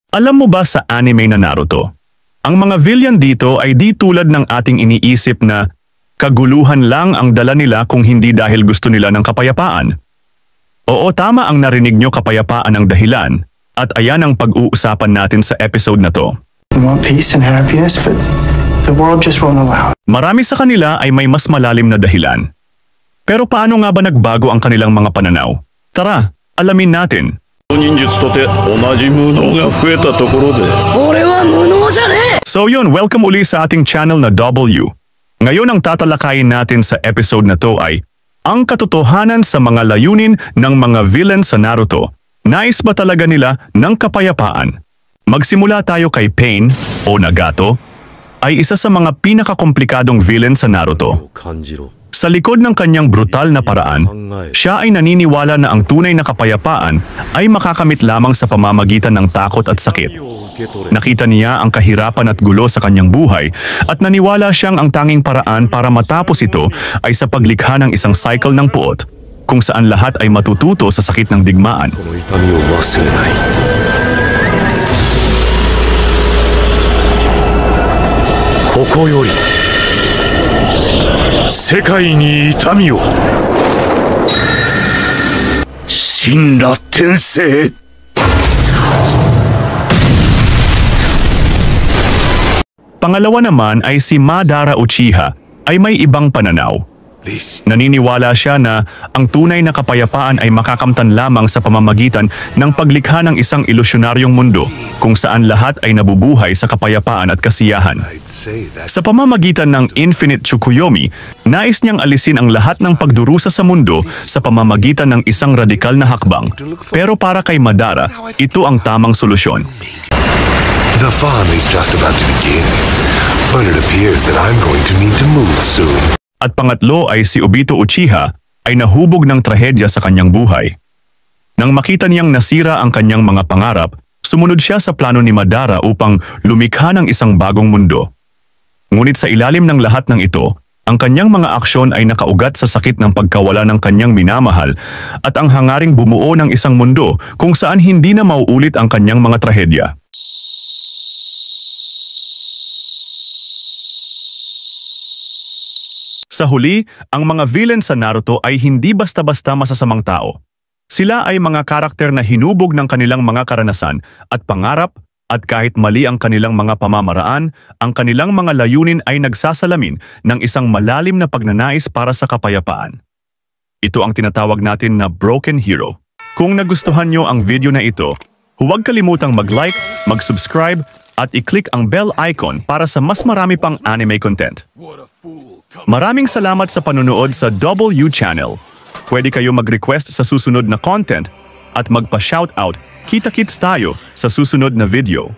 Alam mo ba sa anime na Naruto, ang mga villain dito ay di tulad ng ating iniisip na kaguluhan lang ang dala nila kung hindi dahil gusto nila ng kapayapaan. Oo, tama ang narinig nyo, kapayapaan ang dahilan, at ayan ang pag-uusapan natin sa episode na to. We want peace and happiness, but the world just won't allow it. Marami sa kanila ay may mas malalim na dahilan. Pero paano nga ba nagbago ang kanilang mga pananaw? Tara, alamin natin. So yun, welcome uli sa ating channel na W. Ngayon ang tatalakayin natin sa episode na to ay ang katotohanan sa mga layunin ng mga villain sa Naruto. Nais ba talaga nila ng kapayapaan? Magsimula tayo kay Pain o Nagato, ay isa sa mga pinakakomplikadong villain sa Naruto. Sa likod ng kanyang brutal na paraan, siya ay naniniwala na ang tunay na kapayapaan ay makakamit lamang sa pamamagitan ng takot at sakit. Nakita niya ang kahirapan at gulo sa kanyang buhay at naniwala siyang ang tanging paraan para matapos ito ay sa paglikha ng isang cycle ng puot, kung saan lahat ay matututo sa sakit ng digmaan. Pangalawa naman ay si Madara Uchiha ay may ibang pananaw. Naniniwala siya na ang tunay na kapayapaan ay makakamtan lamang sa pamamagitan ng paglikha ng isang ilusyonaryong mundo kung saan lahat ay nabubuhay sa kapayapaan at kasiyahan. Sa pamamagitan ng Infinite Tsukuyomi, nais niyang alisin ang lahat ng pagdurusa sa mundo sa pamamagitan ng isang radikal na hakbang. Pero para kay Madara, ito ang tamang solusyon. The fun is just about to begin, but it appears that I'm going to need to move soon. At pangatlo ay si Obito Uchiha ay nahubog ng trahedya sa kanyang buhay. Nang makita niyang nasira ang kanyang mga pangarap, sumunod siya sa plano ni Madara upang lumikha ng isang bagong mundo. Ngunit sa ilalim ng lahat ng ito, ang kanyang mga aksyon ay nakaugat sa sakit ng pagkawala ng kanyang minamahal at ang hangaring bumuo ng isang mundo kung saan hindi na mauulit ang kanyang mga trahedya. Sa huli, ang mga villain sa Naruto ay hindi basta-basta masasamang tao. Sila ay mga karakter na hinubog ng kanilang mga karanasan at pangarap, at kahit mali ang kanilang mga pamamaraan, ang kanilang mga layunin ay nagsasalamin ng isang malalim na pagnanais para sa kapayapaan. Ito ang tinatawag natin na broken hero. Kung nagustuhan nyo ang video na ito, huwag kalimutang mag-like, mag-subscribe, at i-click ang bell icon para sa mas marami pang anime content. Maraming salamat sa panunood sa W Channel. Pwede kayo mag-request sa susunod na content at magpa-shoutout. Kita-kits tayo sa susunod na video.